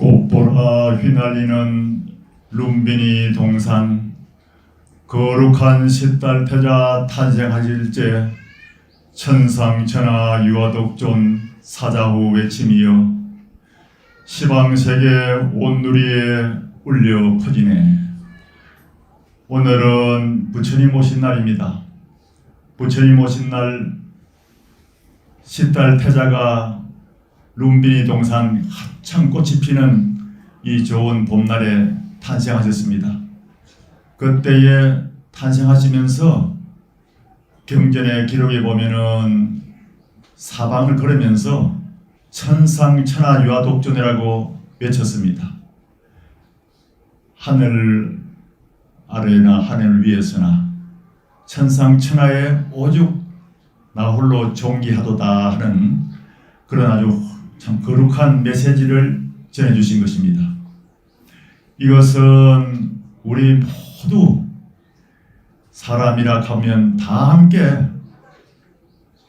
꽃보라 휘날리는 룸비니 동산 거룩한 십달 태자 탄생하실제 천상천하 유아독존 사자후 외침이여 시방세계 온누리에 울려 퍼지네. 오늘은 부처님 오신 날입니다. 부처님 오신 날 십달 태자가 룸비니 동산 한창 꽃이 피는 이 좋은 봄날에 탄생하셨습니다. 그때에 탄생하시면서 경전의 기록에 보면은 사방을 걸으면서 천상천하 유아독존이라고 외쳤습니다. 하늘 아래나 하늘 위에서나 천상천하에 오죽 나 홀로 존귀하도다 하는 그런 아주 참 거룩한 메시지를 전해주신 것입니다. 이것은 우리 모두 사람이라 하면 다 함께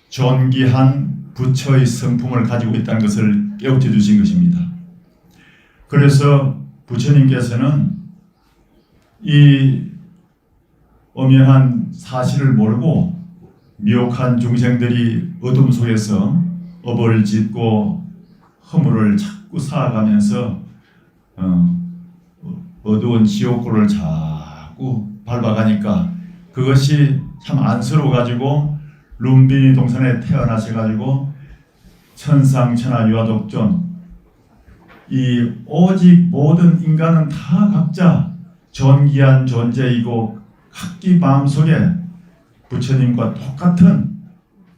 존귀한 부처의 성품을 가지고 있다는 것을 깨우쳐 주신 것입니다. 그래서 부처님께서는 이 엄연한 사실을 모르고 미혹한 중생들이 어둠 속에서 업을 짓고 허물을 자꾸 쌓아가면서 어두운 지옥골을 자꾸 밟아가니까 그것이 참 안쓰러워가지고 룸비니 동산에 태어나셔가지고 천상천하 유아독존 이 오직 모든 인간은 다 각자 존귀한 존재이고 각기 마음속에 부처님과 똑같은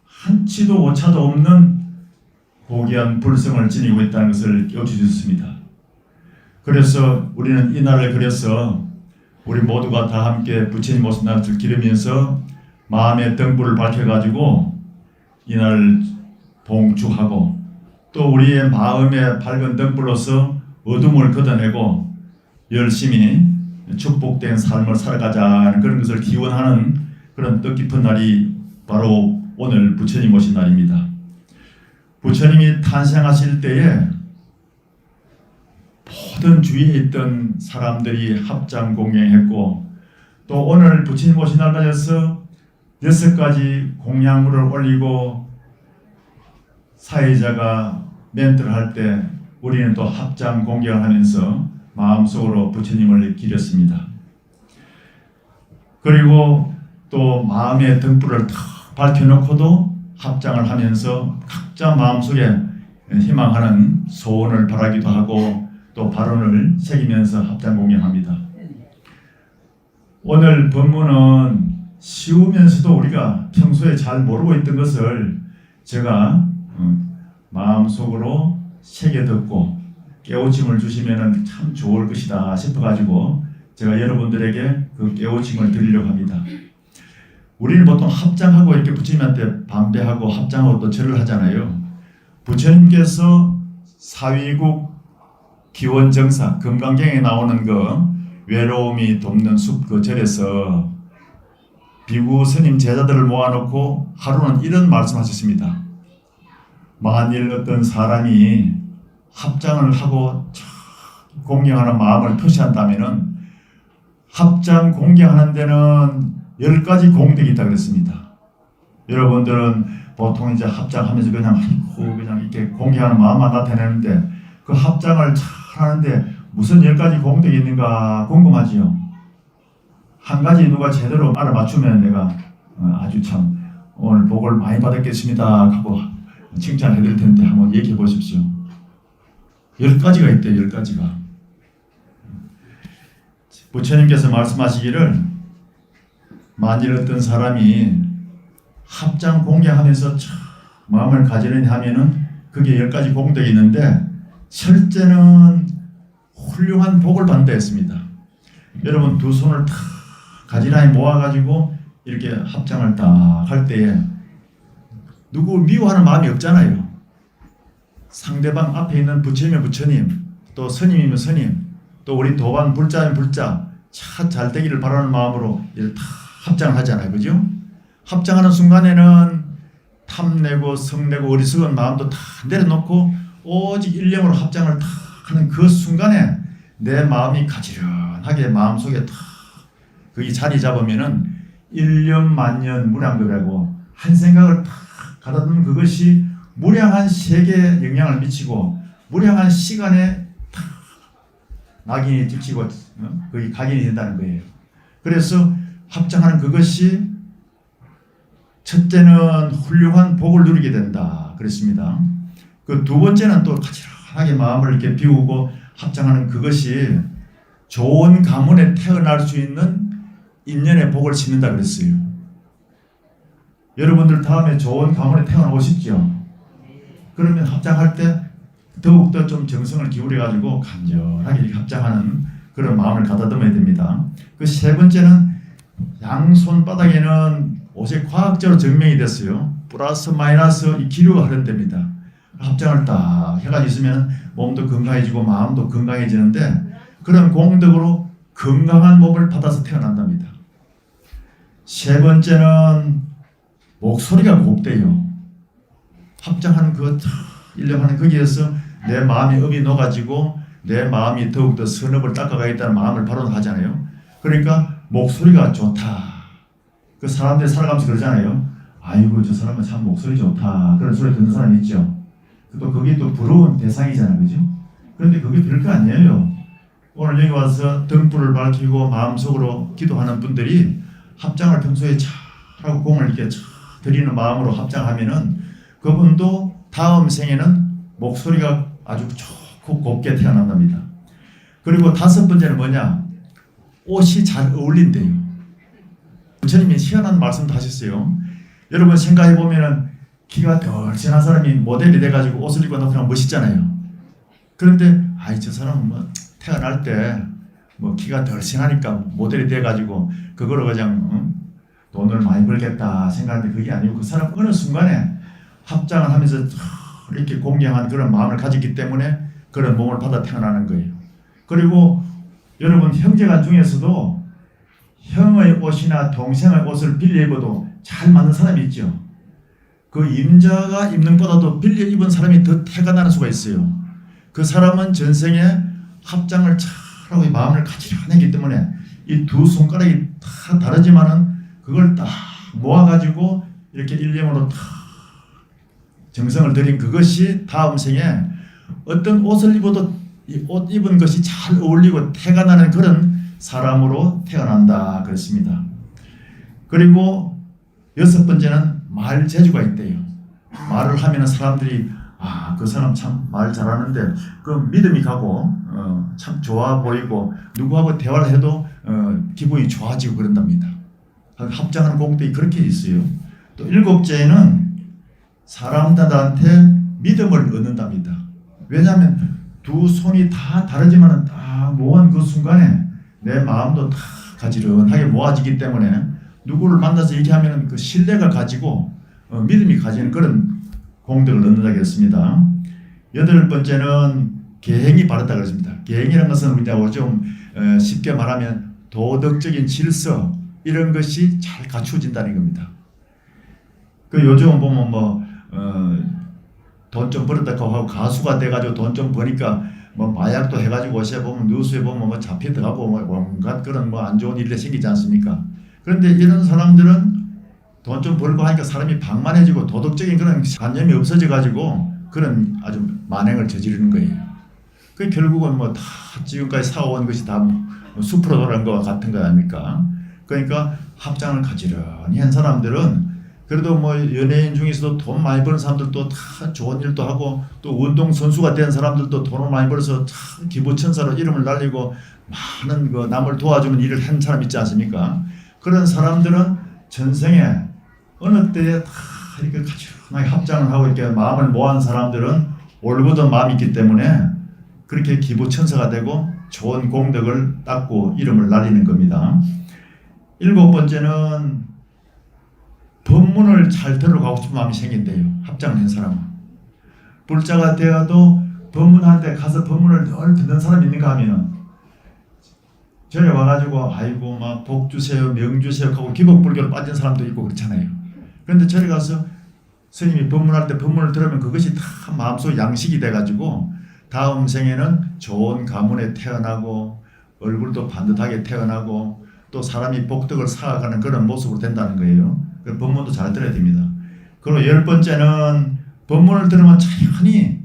한치도 오차도 없는 고귀한 불성을 지니고 있다는 것을 깨우쳐주셨습니다. 그래서 우리는 이 날을 그래서 우리 모두가 다 함께 부처님 오신 날을 기르면서 마음의 등불을 밝혀가지고 이날 봉축하고 또 우리의 마음의 밝은 등불로서 어둠을 걷어내고 열심히 축복된 삶을 살아가자는 그런 것을 기원하는 그런 뜻깊은 날이 바로 오늘 부처님 오신 날입니다. 부처님이 탄생하실 때에 모든 주위에 있던 사람들이 합장 공양했고 또 오늘 부처님 오신 날 맞아서 6가지 공양물을 올리고 사회자가 멘트를 할 때 우리는 또 합장 공양을 하면서 마음속으로 부처님을 기렸습니다. 그리고 또 마음의 등불을 탁 밝혀놓고도 합장을 하면서 각자 마음속에 희망하는 소원을 바라기도 하고 또 발언을 새기면서 합장 공양합니다. 오늘 본문은 쉬우면서도 우리가 평소에 잘 모르고 있던 것을 제가 마음속으로 새겨 듣고 깨우침을 주시면 참 좋을 것이다 싶어가지고 제가 여러분들에게 그 깨우침을 드리려고 합니다. 우리는 보통 합장하고 이렇게 부처님한테 반배하고 합장하고 또 절을 하잖아요. 부처님께서 사위국 기원정사 금강경에 나오는 그 외로움이 돕는 숲 그 절에서 비구 스님 제자들을 모아놓고 하루는 이런 말씀하셨습니다. 만일 어떤 사람이 합장을 하고 공경하는 마음을 표시한다면은 합장 공경하는 데는 10가지 공덕이 있다 그랬습니다. 여러분들은 보통 이제 합장하면서 그냥 이렇게 공경하는 마음만 나타내는데 그 합장을 잘 하는데 무슨 10가지 공덕이 있는가 궁금하지요. 한 가지 누가 제대로 알아맞추면 내가 아주 참 오늘 복을 많이 받았겠습니다 하고 칭찬해 드릴 텐데 한번 얘기해 보십시오. 10가지가 있대요. 10가지가. 부처님께서 말씀하시기를 만일 어떤 사람이 합장 공양하면서 마음을 가지려니 하면은 그게 10가지 공덕이 있는데 첫째는 훌륭한 복을 받는다 했습니다. 여러분 두 손을 탁 가지런히 모아가지고 이렇게 합장을 딱 할 때에 누구 미워하는 마음이 없잖아요. 상대방 앞에 있는 부처님이면 부처님, 또 스님이면 스님, 또 우리 도반 불자면 불자 차 잘 되기를 바라는 마음으로 이렇게 다 합장을 하잖아요. 그죠? 합장하는 순간에는 탐내고 성내고 어리석은 마음도 다 내려놓고 오직 일념으로 합장을 다 하는 그 순간에 내 마음이 가지런하게 마음속에 탁 거기 자리 잡으면은 1년 만년 무량겁이라고 한 생각을 탁 가다듬는 그것이 무량한 세계에 영향을 미치고 무량한 시간에 탁 낙인이 찍히고 거기 각인이 된다는 거예요. 그래서 합장하는 그것이 첫째는 훌륭한 복을 누리게 된다 그랬습니다. 그 두 번째는 또 가지런하게 마음을 이렇게 비우고 합장하는 그것이 좋은 가문에 태어날 수 있는 인연의 복을 심는다 그랬어요. 여러분들 다음에 좋은 가문에 태어나고 싶죠? 그러면 합장할 때 더욱더 좀 정성을 기울여 가지고 간절하게 합장하는 그런 마음을 가다듬어야 됩니다. 그 세 번째는 양손바닥에는 옷에 과학적으로 증명이 됐어요. 플러스 마이너스 이 기류가 흐른답니다. 합장을 딱 해가지고 있으면 몸도 건강해지고 마음도 건강해지는데 그런 공덕으로 건강한 몸을 받아서 태어난답니다. 세 번째는 목소리가 곱대요. 합장하는 그 일념하는 거기에서 내 마음이 음이 녹아지고 내 마음이 더욱더 선업을 닦아가겠다는 마음을 바로 하잖아요. 그러니까 목소리가 좋다. 그 사람들이 살아가면서 그러잖아요. 아이고 저 사람은 참 목소리 좋다. 그런 소리 듣는 사람 있죠. 또 그게 또 부러운 대상이잖아요. 그죠? 그런데 그게 별거 아니에요. 오늘 여기 와서 등불을 밝히고 마음속으로 기도하는 분들이 합장을 평소에 잘하고 공을 이렇게 잘 드리는 마음으로 합장하면은 그분도 다음 생에는 목소리가 아주 좋고 곱게 태어난답니다. 그리고 다섯 번째는 뭐냐? 옷이 잘 어울린대요. 부처님이 희한한 말씀도 하셨어요. 여러분 생각해 보면은 키가 덜진한 사람이 모델이 돼가지고 옷을 입고 나타나면 멋있잖아요. 그런데 아이 저 사람은 뭐 태어날 때 뭐 키가 덜진하니까 모델이 돼가지고 그거로 그냥 돈을 많이 벌겠다 생각하는데 그게 아니고 그 사람 어느 순간에 합장을 하면서 이렇게 공경한 그런 마음을 가졌기 때문에 그런 몸을 받아 태어나는 거예요. 그리고 여러분 형제간 중에서도 형의 옷이나 동생의 옷을 빌려 입어도 잘 맞는 사람이 있죠. 그 임자가 입는 것보다도 빌려 입은 사람이 더 태가 나는 수가 있어요. 그 사람은 전생에 합장을 잘하고 마음을 가지런했기 때문에 이 두 손가락이 다 다르지만은 그걸 딱 모아가지고 이렇게 일념으로 딱 정성을 들인 그것이 다음 생에 어떤 옷을 입어도 이 옷 입은 것이 잘 어울리고 태가 나는 그런 사람으로 태어난다 그랬습니다. 그리고 여섯 번째는 말 재주가 있대요. 말을 하면 사람들이 그 사람 참 말 잘하는데 그 믿음이 가고 참 좋아 보이고 누구하고 대화를 해도 기분이 좋아지고 그런답니다. 합장하는 공덕이 그렇게 있어요. 또 일곱째는 사람들한테 믿음을 얻는답니다. 왜냐하면 두 손이 다 다르지만은 딱 모은 그 순간에 내 마음도 다 가지런하게 모아지기 때문에 누구를 만나서 얘기하면 그 신뢰가 가지고 믿음이 가지는 그런 공덕을 얻는다고 했습니다. 여덟 번째는 계행이 바르다 그랬습니다. 계행이라는 것은 우리가 좀 쉽게 말하면 도덕적인 질서 이런 것이 잘 갖추어진다는 겁니다. 그 요즘 보면 돈 좀 벌었다고 하고 가수가 돼가지고 돈 좀 버니까 뭐 마약도 해가지고 옷에 보면 뉴스에 보면 뭐 잡히더라고 뭐 온갖 그런 뭐 안 좋은 일이 생기지 않습니까? 그런데 이런 사람들은 돈 좀 벌고 하니까 사람이 방만해지고 도덕적인 그런 관념이 없어져가지고 그런 아주 만행을 저지르는 거예요. 그 결국은 뭐 다 지금까지 사온 것이 다 숲으로 돌아간 것과 같은 거 아닙니까? 그러니까 합장을 가지런히 한 사람들은 그래도 뭐 연예인 중에서도 돈 많이 버는 사람들도 다 좋은 일도 하고 또 운동 선수가 된 사람들도 돈을 많이 벌어서 참 기부천사로 이름을 날리고 많은 그 남을 도와주는 일을 한 사람 있지 않습니까? 그런 사람들은 전생에 어느 때에 다 이렇게 가지런하게 합장을 하고 이렇게 마음을 모은 사람들은 올곧은 마음이 있기 때문에 그렇게 기부천사가 되고 좋은 공덕을 닦고 이름을 날리는 겁니다. 일곱 번째는 법문을 잘 들어가고 싶은 마음이 생긴대요. 합장을 한 사람은. 불자가 되어도 법문한테 가서 법문을 늘 듣는 사람이 있는가 하면은 저에 와가지고 아이고 막 복 주세요 명 주세요 하고 기복불교로 빠진 사람도 있고 그렇잖아요. 그런데 저에 가서 스님이 법문할 때 법문을 들으면 그것이 다 마음속 양식이 돼가지고 다음 생에는 좋은 가문에 태어나고 얼굴도 반듯하게 태어나고 또 사람이 복덕을 쌓아가는 그런 모습으로 된다는 거예요. 그 법문도 잘 들어야 됩니다. 그리고 10번째는 법문을 들으면 자연히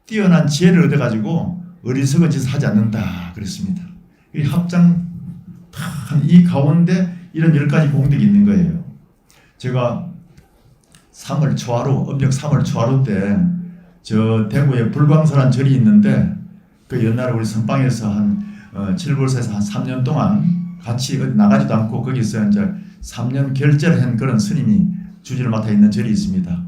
뛰어난 지혜를 얻어가지고 어리석은 짓을 하지 않는다 그랬습니다. 이 합장 이 가운데 이런 10가지 공덕이 있는 거예요. 제가 3월 초하루, 음력 3월 초하루 때 저 대구에 불광사란 절이 있는데 그 옛날에 우리 선방에서 한 칠불사에서 한 3년 동안 같이 어디 나가지도 않고 거기서 이제 3년 결제를 한 그런 스님이 주지를 맡아 있는 절이 있습니다.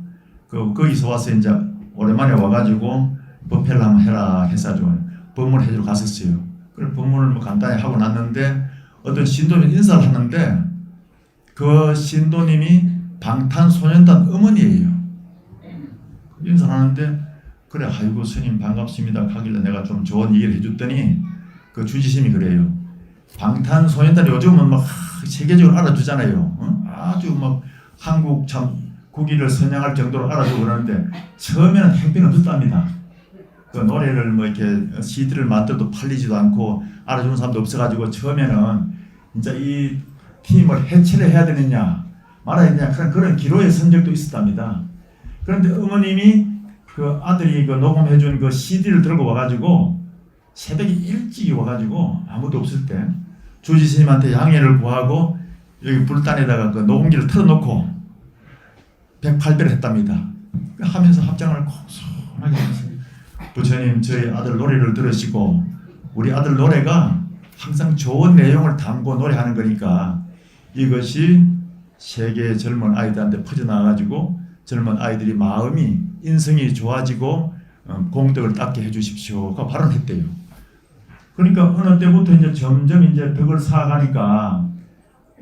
거기서 와서 이제 오랜만에 와가지고 법회를 한번 해라 해가지고 법문을 해주러 갔었어요. 그래서 법문을 뭐 간단히 하고 났는데 어떤 신도님 인사를 하는데 그 신도님이 방탄소년단 어머니예요. 인사를 하는데 그래 아이고 스님 반갑습니다 하길래 내가 좀 좋은 얘기를 해줬더니 그 주지심이 그래요. 방탄소년단이 요즘은 막 세계적으로 알아주잖아요. 아주 막 한국 참 국위를 선양할 정도로 알아주고 그러는데 처음에는 행편이 없었답니다. 그 노래를 뭐 이렇게 CD를 만들어도 팔리지도 않고 알아주는 사람도 없어가지고 처음에는 진짜 이 팀을 해체를 해야 되느냐 말아야 되느냐 그런 기로의 선적도 있었답니다. 그런데 어머님이 그 아들이 그 녹음해준 그 CD를 들고 와가지고 새벽에 일찍 와가지고 아무도 없을 때 주지스님한테 양해를 구하고 여기 불단에다가 그 녹음기를 틀어놓고 108배를 했답니다. 하면서 합장을 고소하게 했어요. 부처님 저희 아들 노래를 들으시고 우리 아들 노래가 항상 좋은 내용을 담고 노래하는 거니까 이것이 세계 젊은 아이들한테 퍼져나가가지고 젊은 아이들이 마음이 인성이 좋아지고 공덕을 닦게 해주십시오. 그 발언했대요. 그러니까 어느 때부터 이제 점점 이제 덕을 쌓아가니까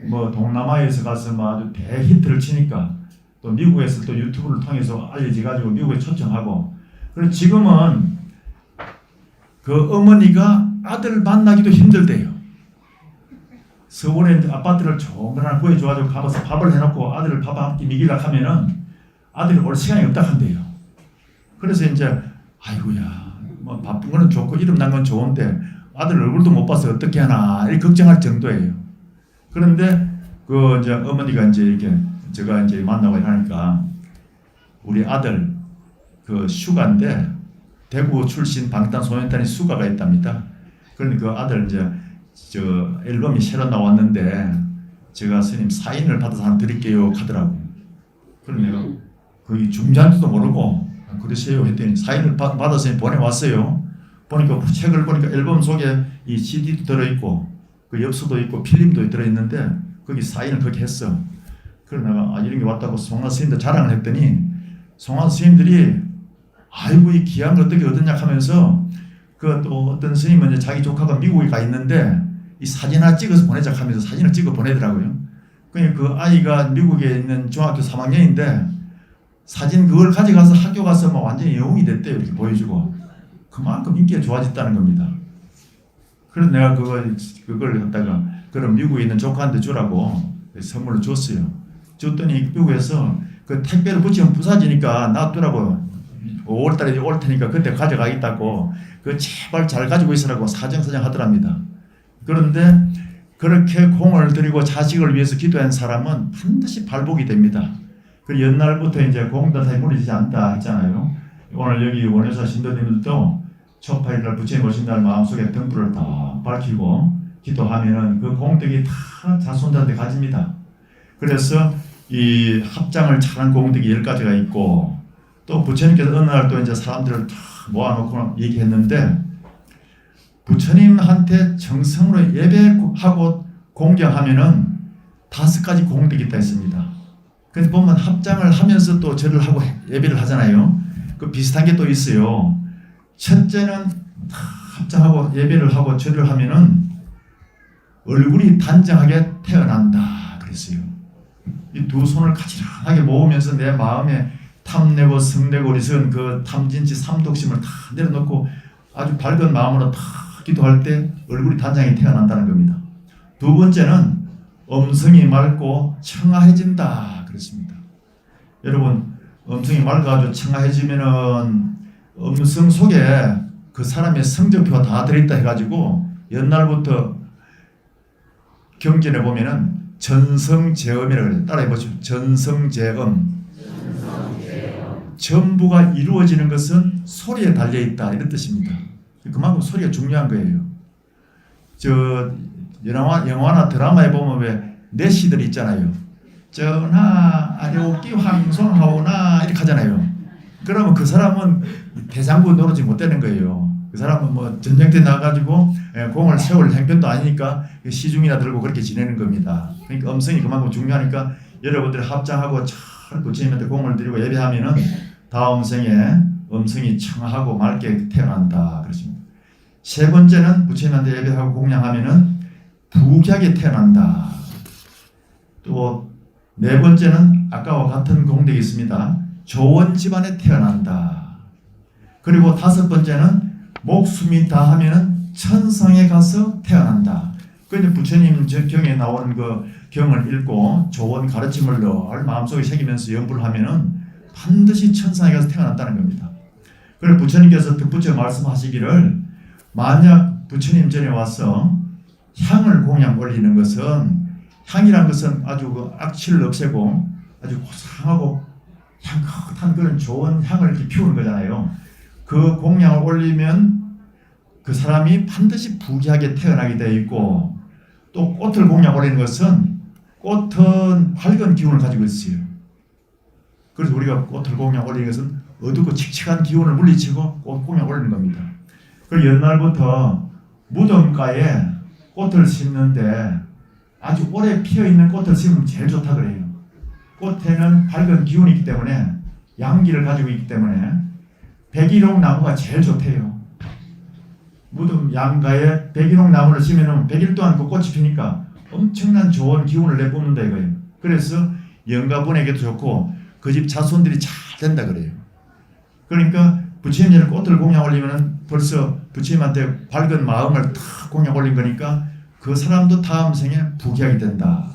뭐 동남아에서 가서 뭐 아주 대히트를 치니까 또 미국에서 또 유튜브를 통해서 알려져가지고 미국에 초청하고 그리고 지금은 그 어머니가 아들 만나기도 힘들대요. 서울에 이제 아파트를 좋은 걸 하나 구해줘가지고 가서 밥을 해놓고 아들을 밥 한 끼 먹이려고 하면은 아들이 올 시간이 없다 한대요. 그래서 이제 아이고야 뭐 바쁜 거는 좋고 이름 난 건 좋은데 아들 얼굴도 못 봐서 어떻게 하나 이렇게 걱정할 정도예요. 그런데 그 이제 어머니가 이제 이렇게 제가 이제 만나고 하니까 우리 아들 그 슈가인데 대구 출신 방탄소년단의 슈가가 있답니다. 그러니까 그 아들 이제 저 앨범이 새로 나왔는데 제가 스님 사인을 받아서 하나 드릴게요 하더라고. 그럼 내가 거기 중지한지도 모르고 그러세요 했더니 사인을 받아서 보내왔어요. 보니까 책을 보니까 앨범 속에 이 CD도 들어있고 그 엽서도 있고 필름도 들어있는데 거기 사인을 그렇게 했어. 그래서 내가 이런 게 왔다고 송화 스님들 자랑을 했더니 송화 스님들이 아이고 이 귀한 걸 어떻게 얻었냐 하면서 그 또 어떤 스님은 이제 자기 조카가 미국에 가 있는데 이 사진 하나 찍어서 보내자 하면서 사진을 찍어 보내더라고요. 그러니까 그 아이가 미국에 있는 중학교 3학년인데 사진 그걸 가져가서 학교 가서 막 완전히 영웅이 됐대요. 이렇게 보여주고 그만큼 인기가 좋아졌다는 겁니다. 그래서 내가 그걸 갖다가 그럼 미국에 있는 조카한테 주라고 선물로 줬어요. 줬더니 미국에서 그 택배를 붙이면 부사지니까 놔두라고 5월달에 올 테니까 그때 가져가겠다고 그 제발 잘 가지고 있으라고 사정사정 하더랍니다. 그런데 그렇게 공을 들이고 자식을 위해서 기도한 사람은 반드시 발복이 됩니다. 그 옛날부터 이제 공덕사에 무너지지 않다 했잖아요. 오늘 여기 원효사 신도님들도 초파일날 부처님 오신 날 마음속에 등불을 다 밝히고 기도하면은 그 공덕이 다 자손들한테 가집니다. 그래서 이 합장을 차는 공덕이 10가지가 있고 또 부처님께서 어느 날 또 이제 사람들을 다 모아놓고 얘기했는데 부처님한테 정성으로 예배하고 공경하면은 5가지 공덕이 있다 했습니다. 그래서 보면 합장을 하면서 또 절을 하고 예배를 하잖아요. 그 비슷한 게 또 있어요. 첫째는 합장하고 예배를 하고 절을 하면은 얼굴이 단정하게 태어난다 그랬어요. 이 두 손을 가지런하게 모으면서 내 마음에 탐내고 성내고 어리석은 그 탐진치 삼독심을 다 내려놓고 아주 밝은 마음으로 다 기도할 때 얼굴이 단장히 태어난다는 겁니다. 두 번째는 음성이 맑고 청아해진다 그랬습니다. 여러분 음성이 맑아가지고 청아해지면은 음성 속에 그 사람의 성적표가 다 들어있다 해가지고 옛날부터 경전에 보면은 전성제음이라고 그래요. 따라해보시죠. 전성제음. 전부가 이루어지는 것은 소리에 달려있다 이런 뜻입니다. 그만큼 소리가 중요한 거예요. 영화나 드라마에 보면 왜 내시들 있잖아요. 전하 아뇨끼 황송하오나 이렇게 하잖아요. 그러면 그 사람은 대장부 노릇이 못 되는 거예요. 그 사람은 뭐 전쟁터에 나가지고 공을 세울 행편도 아니니까 시중이나 들고 그렇게 지내는 겁니다. 그러니까 음성이 그만큼 중요하니까 여러분들이 합장하고 잘 부처님한테 공을 드리고 예배하면은 다음 생에 음성이 청하고 맑게 태어난다 그렇습니다. 세 번째는 부처님한테 예배하고 공양하면은 부귀하게 태어난다. 또 네 번째는 아까와 같은 공덕이 있습니다. 좋은 집안에 태어난다. 그리고 다섯 번째는 목숨이 다하면은 천상에 가서 태어난다. 그런데 부처님 경에 나오는 그 경을 읽고 좋은 가르침을 늘 마음속에 새기면서 연부를 하면은 반드시 천상에 가서 태어난다는 겁니다. 그래서 부처님께서 덧붙여 말씀하시기를 만약 부처님 전에 와서 향을 공양 올리는 것은 향이란 것은 아주 그 악취를 없애고 아주 고상하고 향긋한 그런 좋은 향을 이렇게 피우는 거잖아요. 그 공양을 올리면 그 사람이 반드시 부귀하게 태어나게 되어 있고 또 꽃을 공양 올리는 것은 꽃은 밝은 기운을 가지고 있어요. 그래서 우리가 꽃을 공양 올리는 것은 어둡고 칙칙한 기운을 물리치고 꽃 공양 올리는 겁니다. 그리고 옛날부터 무덤가에 꽃을 심는데 아주 오래 피어있는 꽃을 심으면 제일 좋다 그래요. 꽃에는 밝은 기운이 있기 때문에 양기를 가지고 있기 때문에 백일홍 나무가 제일 좋대요. 무덤 양가에 백일홍 나무를 심으면 100일 동안 그 꽃이 피니까 엄청난 좋은 기운을 내뿜는다 이거예요. 그래서 영가분에게도 좋고 그 집 자손들이 잘 된다 그래요. 그러니까 부처님 전에 꽃을 공양 올리면 벌써 부처님한테 밝은 마음을 탁 공양 올린 거니까 그 사람도 다음 생에 부귀하게 된다.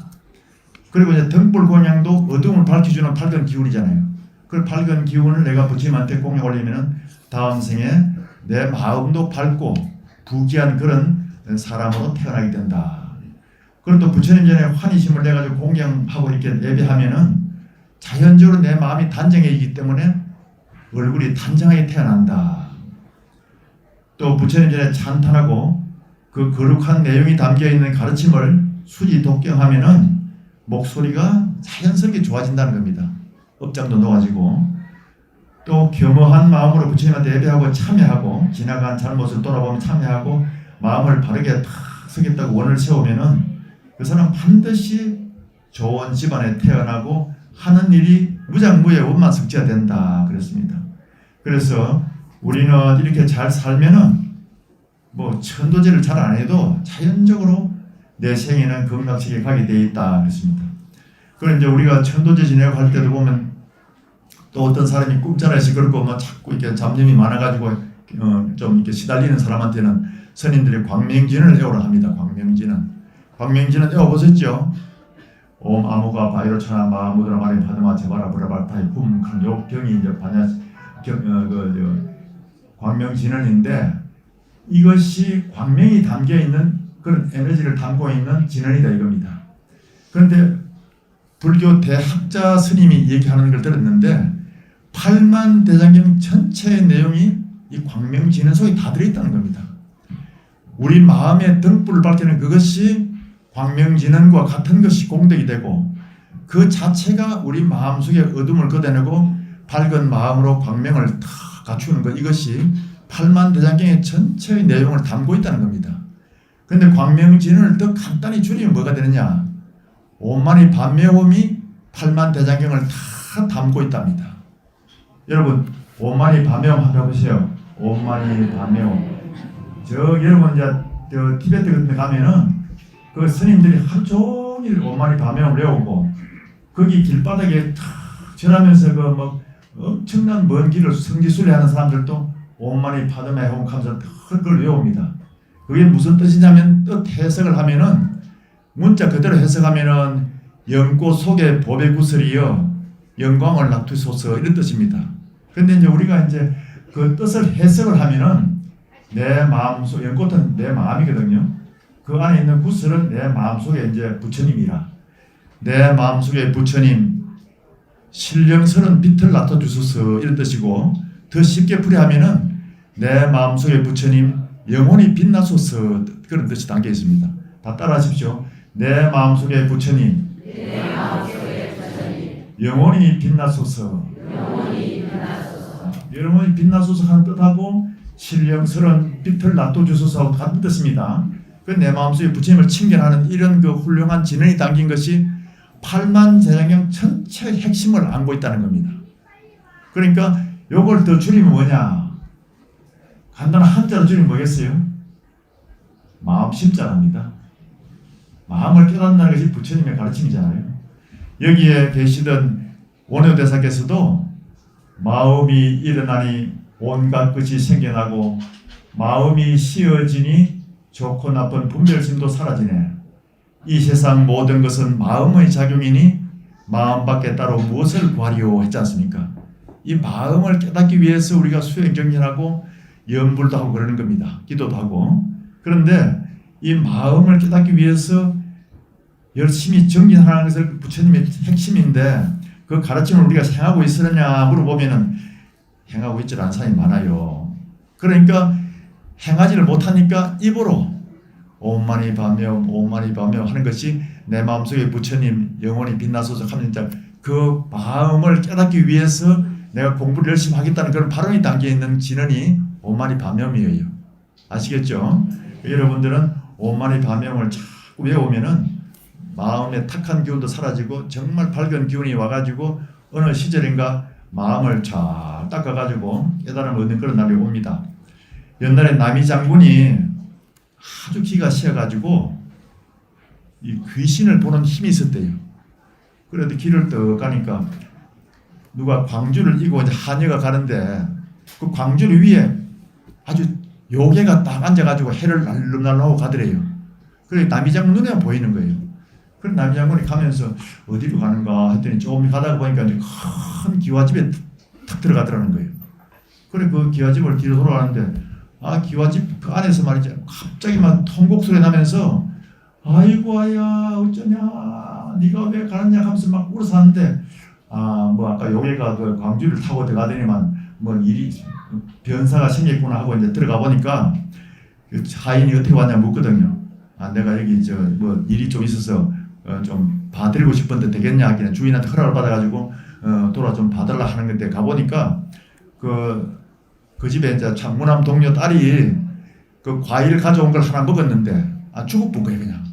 그리고 이제 등불 공양도 어둠을 밝혀주는 밝은 기운이잖아요. 그 밝은 기운을 내가 부처님한테 공양 올리면 다음 생에 내 마음도 밝고 부귀한 그런 사람으로 태어나게 된다. 그리고 또 부처님 전에 환희심을 내가지고 공양하고 이렇게 예배하면은 자연적으로 내 마음이 단정해지기 때문에 얼굴이 단정하게 태어난다. 또 부처님 전에 찬탄하고 그 거룩한 내용이 담겨있는 가르침을 수지 독경하면은 목소리가 자연스럽게 좋아진다는 겁니다. 업장도 놓아지고 또 겸허한 마음으로 부처님한테 예배하고 참여하고 지나간 잘못을 돌아보면 참여하고 마음을 바르게 탁 서겠다고 원을 세우면은 그 사람 반드시 좋은 집안에 태어나고 하는 일이 무장무예 원만성취가 된다 그랬습니다. 그래서 우리는 이렇게 잘 살면은 뭐 천도제를 잘 안 해도 자연적으로 내 생에는 극락세계에 가게 되어 있다 그랬습니다. 그리고 이제 우리가 천도제 지내고 할 때도 보면 또 어떤 사람이 꿈자리에서 그렇고 뭐 자꾸 이렇게 잡념이 많아가지고 좀 이렇게 시달리는 사람한테는 스님들이 광명진을 애우라 합니다. 광명진은 애워보셨죠? 옴 아무가 바이로차나 마무드라 마림 파드마 제바라 브라발타이 훔칸 요 경이 이제 반야 광명진언인데 이것이 광명이 담겨 있는 그런 에너지를 담고 있는 진언이다 이겁니다. 그런데 불교 대학자 스님이 얘기하는 걸 들었는데 8만 대장경 전체의 내용이 이 광명진언 속에 다 들어있다는 겁니다. 우리 마음의 등불을 밝히는 그것이 광명진언과 같은 것이 공덕이 되고 그 자체가 우리 마음속에 어둠을 걷어내고 밝은 마음으로 광명을 다 갖추는 것 이것이 8만 대장경의 전체의 내용을 담고 있다는 겁니다. 그런데 광명진언을 더 간단히 줄이면 뭐가 되느냐? 오만이 반매옴이 8만 대장경을 다 담고 있답니다. 여러분 오만이 반매옴 한번 해보세요. 오만이 반매옴. 여러분 이제 티베트 같은 데 가면은 그 스님들이 하루 종일 오만이 반매옴을 외우고 거기 길바닥에 탁 절하면서 그 뭐 엄청난 먼 길을 성지순례하는 사람들도 오만이 파드메 홍하면서 그걸 외웁니다. 그게 무슨 뜻이냐면 뜻 해석을 하면은 문자 그대로 해석하면은 영꽃 속에 법의 구슬이여 영광을 납두소서 이런 뜻입니다. 그런데 이제 우리가 이제 그 뜻을 해석을 하면은 내 마음속, 연꽃은 내 마음이거든요. 그 안에 있는 구슬은 내 마음속에 이제 부처님이라. 내 마음속에 부처님, 신령스런 빛을 나타주소서 이런 뜻이고, 더 쉽게 풀이하면은 내 마음속에 부처님, 영혼이 빛나소서 그런 뜻이 담겨 있습니다. 다 따라하십시오. 내 마음속에 부처님, 영혼이 빛나소서. 영혼이 빛나소서 하는 뜻하고 신령스런 빛을 놔둬주소서 같은 뜻입니다. 그 내 마음속에 부처님을 칭견하는 이런 그 훌륭한 진언이 담긴 것이 8만 제장경 전체의 핵심을 안고 있다는 겁니다. 그러니까 요걸 더 줄이면 뭐냐? 간단한 한자로 줄이면 뭐겠어요? 마음 심자랍니다. 마음을 깨닫는다는 것이 부처님의 가르침이잖아요. 여기에 계시던 원효대사께서도 마음이 일어나니 온갖 것이 생겨나고 마음이 씌어지니 좋고 나쁜 분별심도 사라지네. 이 세상 모든 것은 마음의 작용이니 마음밖에 따로 무엇을 구하리요 했지 않습니까? 이 마음을 깨닫기 위해서 우리가 수행정진하고 염불도 하고 그러는 겁니다. 기도도 하고. 그런데 이 마음을 깨닫기 위해서 열심히 정진하는 것을 부처님의 핵심인데 그 가르침을 우리가 행하고 있으느냐 물어보면은 행하고 있지 않은 사람이 많아요. 그러니까 행하지를 못하니까 입으로 옴마니 밤염 옴마니 밤염 하는 것이 내 마음속에 부처님 영혼이 빛나소서 하면 그 마음을 깨닫기 위해서 내가 공부를 열심히 하겠다는 그런 발언이 담겨 있는 진언이 옴마니 밤염이에요. 아시겠죠? 여러분들은 옴마니 밤염을 자꾸 외우면은 마음의 탁한 기운도 사라지고 정말 밝은 기운이 와가지고 어느 시절인가 마음을 쫙 닦아가지고 깨달음을 얻는 그런 날이 옵니다. 옛날에 남이 장군이 아주 기가 쉬어가지고 이 귀신을 보는 힘이 있었대요. 그래도 길을 떡 가니까 누가 광주를 이고 이제 하녀가 가는데 그 광주를 위에 아주 요괴가 딱 앉아가지고 해를 날름날름하고 가더래요. 그래 남이 장군 눈에 보이는 거예요. 그래 남이 장군이 가면서 어디로 가는가 했더니 조금 가다가 보니까 이제 큰 기와집에 탁 들어가더라는 거예요. 그래 그 기와집을 뒤로 돌아가는데 아 기와집 그 안에서 말이죠 갑자기 막 통곡 소리 나면서 아이고 아야 어쩌냐 네가 왜 가느냐 하면서 막 울어서 하는데 아 뭐 아까 요괴가 그 광주를 타고 들어가더니만 뭐 일이 변사가 생겼구나 하고 이제 들어가 보니까 그 하인이 어떻게 왔냐 묻거든요. 아 내가 여기 저 뭐 일이 좀 있어서 좀 봐드리고 싶은데 되겠냐 하기는 주인한테 허락을 받아가지고 돌아 좀 봐달라 하는 건데 가보니까 그 집에 이제 장무남 동료 딸이 그 과일 가져온 걸 하나 먹었는데 아 죽어본 거예요 그냥.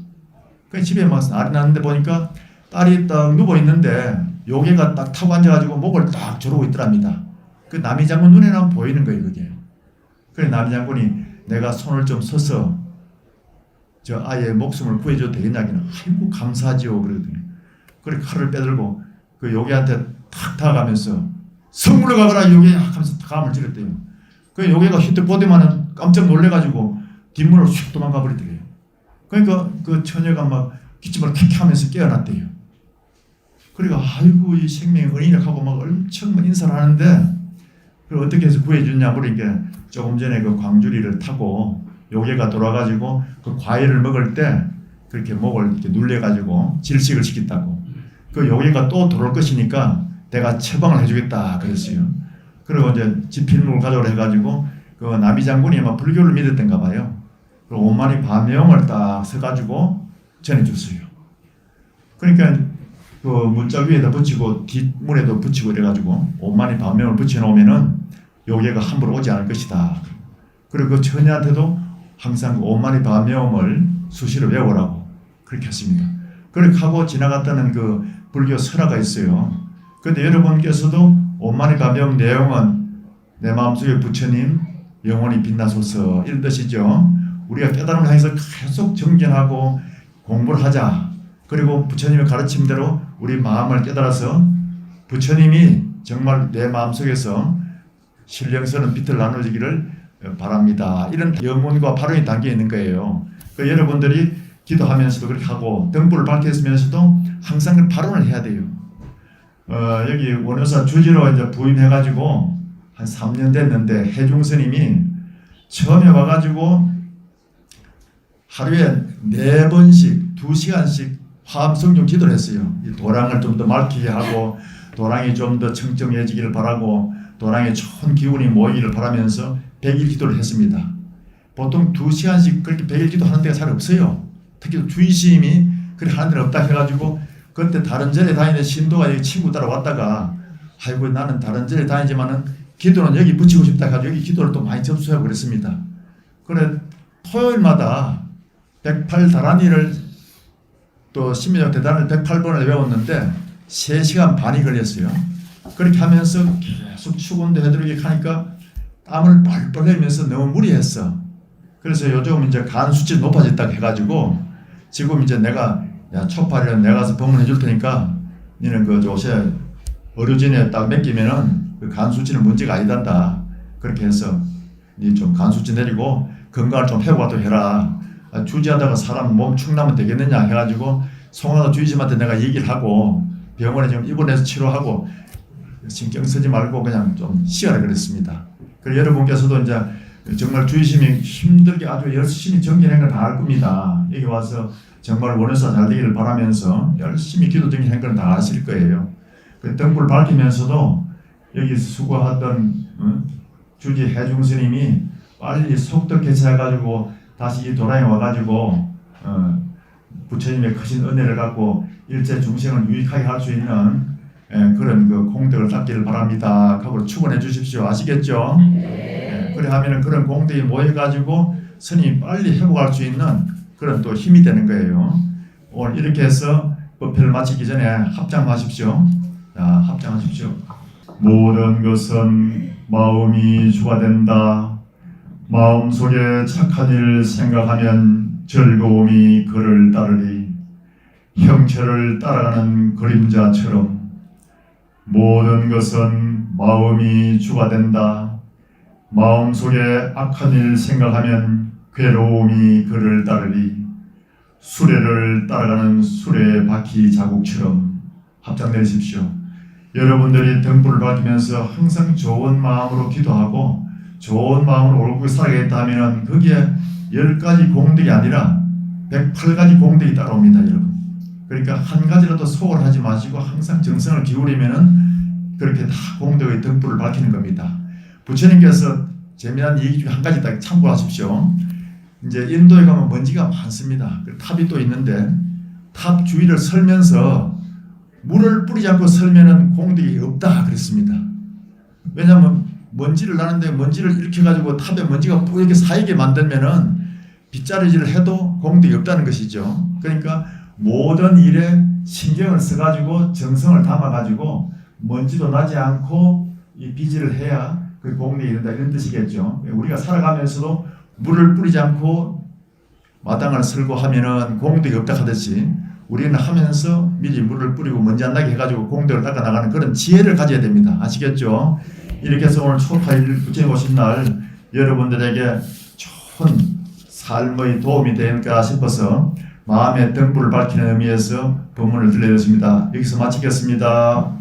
그 집에 막 알이 났는데 보니까 딸이 딱 누워 있는데 요괴가 딱 타고 앉아가지고 목을 딱 조르고 있더랍니다. 그 남이 장군 눈에는 보이는 거예요 그게. 그래 남이 장군이 내가 손을 좀 써서 저 아이의 목숨을 구해줘도 되겠냐기는 아이고 감사하지요 그러더니 그래 칼을 빼들고 그 요괴한테 탁 다가가면서 성문을 가거라 요괴야 하면서 감을 지렸대요. 그 요괴가 휘뜩 보더만은 깜짝 놀래가지고 뒷문으로 슉 도망가 버리더래요. 그러니까 그 처녀가 막 기침을 킥 하면서 깨어났대요. 그러니까 아이고 이 생명의 은인이라고 하고 막 엄청 인사를 하는데 그걸 어떻게 해서 구해줬냐 물으니까 조금 전에 그 광주리를 타고 요괴가 돌아가지고 그 과일을 먹을 때 그렇게 목을 이렇게 눌려가지고 질식을 시켰다고. 그 요괴가 또 돌아올 것이니까 내가 처방을 해주겠다 그랬어요. 그리고 이제 지필목을 가져오라 해가지고 그 남이 장군이 아마 불교를 믿었던가 봐요. 그 옴마니 밤염을 딱 써가지고 전해줬어요. 그러니까 그 문자 위에다 붙이고 뒷문에도 붙이고 이래가지고 옴마니 밤염을 붙여놓으면은 요괴가 함부로 오지 않을 것이다. 그리고 그 처녀한테도 항상 그 옴마니 밤염을 수시로 외우라고 그렇게 했습니다. 그렇게 하고 지나갔다는 그 불교 설화가 있어요. 그런데 여러분께서도 옴마니 밤염 내용은 내 마음속에 부처님 영혼이 빛나소서 이런 뜻이죠. 우리가 깨달음을 향해서 계속 정진하고 공부를 하자. 그리고 부처님의 가르침대로 우리 마음을 깨달아서 부처님이 정말 내 마음속에서 신령스러운 빛을 나눠주기를 바랍니다. 이런 영혼과 발언이 담겨 있는 거예요. 그 여러분들이 기도하면서도 그렇게 하고 등불을 밝혔으면서도 항상 그 발언을 해야 돼요. 여기 원효사 주지로 이제 부임해가지고 한 3년 됐는데 해중 스님이 처음에 와가지고 하루에 4번씩 2시간씩 화엄 성경 기도를 했어요. 이 도랑을 좀 더 맑게 하고 도랑이 좀 더 청정해지기를 바라고 도랑에 좋은 기운이 모이기를 바라면서 100일 기도를 했습니다. 보통 2시간씩 그렇게 100일 기도하는 데가 잘 없어요. 특히 주의심이 그렇게 하는 데는 없다 해가지고 그때 다른 절에 다니는 신도가 여기 친구 따라왔다가 아이고 나는 다른 절에 다니지만은 기도는 여기 붙이고 싶다 해가지고 여기 기도를 또 많이 접수하고 그랬습니다. 그래 토요일마다 108다란이를 또 신민족 대단을 108번을 외웠는데 3시간 반이 걸렸어요. 그렇게 하면서 계속 축운도 해드리게 하니까 땀을 뻘뻘 흘리면서 너무 무리했어. 그래서 요즘 이제 간 수치 높아졌다고 해가지고 지금 이제 내가 야 초파리는 내가 가서 방문해 줄 테니까 너는 그 요새 의료진에 딱 맡기면은 그 간 수치는 문제가 아니단다. 그렇게 해서 니 좀 간 수치 내리고 건강을 좀 회복하도록 해라. 주지하다가 사람 몸 축나면 되겠느냐 해가지고 송하나 주의심한테 내가 얘기를 하고 병원에 지금 입원해서 치료하고 신경 쓰지 말고 그냥 좀 쉬어라 그랬습니다. 그리고 여러분께서도 이제 정말 주의심이 힘들게 아주 열심히 정진한 걸 다 할 겁니다. 여기 와서 정말 원해서 잘 되기를 바라면서 열심히 기도 정진한 걸 다 아실 거예요. 그 등불 밝히면서도 여기 수고하던 주지 해중 스님이 빨리 속도 개최해가지고 다시 이 도랑에 와가지고 부처님의 크신 은혜를 갖고 일체 중생을 유익하게 할 수 있는 그런 그 공덕을 쌓기를 바랍니다. 하고 축원해 주십시오. 아시겠죠? 그래 하면은 그런 공덕이 모여가지고 스님이 빨리 회복할 수 있는 그런 또 힘이 되는 거예요. 오늘 이렇게 해서 법회를 마치기 전에 합장하십시오. 자, 합장하십시오. 모든 것은 마음이 주가 된다. 마음속에 착한 일 생각하면 즐거움이 그를 따르리. 형체를 따라가는 그림자처럼 모든 것은 마음이 주가 된다. 마음속에 악한 일 생각하면 괴로움이 그를 따르리. 수레를 따라가는 수레 바퀴 자국처럼. 합장 내리십시오. 여러분들이 등불을 밝히면서 항상 좋은 마음으로 기도하고 좋은 마음으로 옳고 살아야겠다 하면은 거기에 10가지 공덕이 아니라 108가지 공덕이 따라옵니다, 여러분. 그러니까 한 가지라도 소홀하지 마시고 항상 정성을 기울이면은 그렇게 다 공덕의 등불을 밝히는 겁니다. 부처님께서 재미난 얘기 중에 한 가지 딱 참고하십시오. 이제 인도에 가면 먼지가 많습니다. 탑이 또 있는데 탑 주위를 설면서 물을 뿌리지 않고 설면은 공덕이 없다 그랬습니다. 왜냐하면 먼지를 나는데 먼지를 일으켜가지고 탑에 먼지가 뿌옇게 쌓이게 만들면은 빗자루질을 해도 공덕이 없다는 것이죠. 그러니까 모든 일에 신경을 써가지고 정성을 담아가지고 먼지도 나지 않고 이 비지를 해야 그 공덕이 된다 이런 뜻이겠죠. 우리가 살아가면서도 물을 뿌리지 않고 마당을 쓸고 하면은 공덕이 없다 하듯이 우리는 하면서 미리 물을 뿌리고 먼지 안 나게 해가지고 공덕을 닦아 나가는 그런 지혜를 가져야 됩니다. 아시겠죠? 이렇게 해서 오늘 초파일 부처님 오신 날 여러분들에게 좋은 삶의 도움이 되는가 싶어서 마음의 등불을 밝히는 의미에서 법문을 들려드렸습니다. 여기서 마치겠습니다.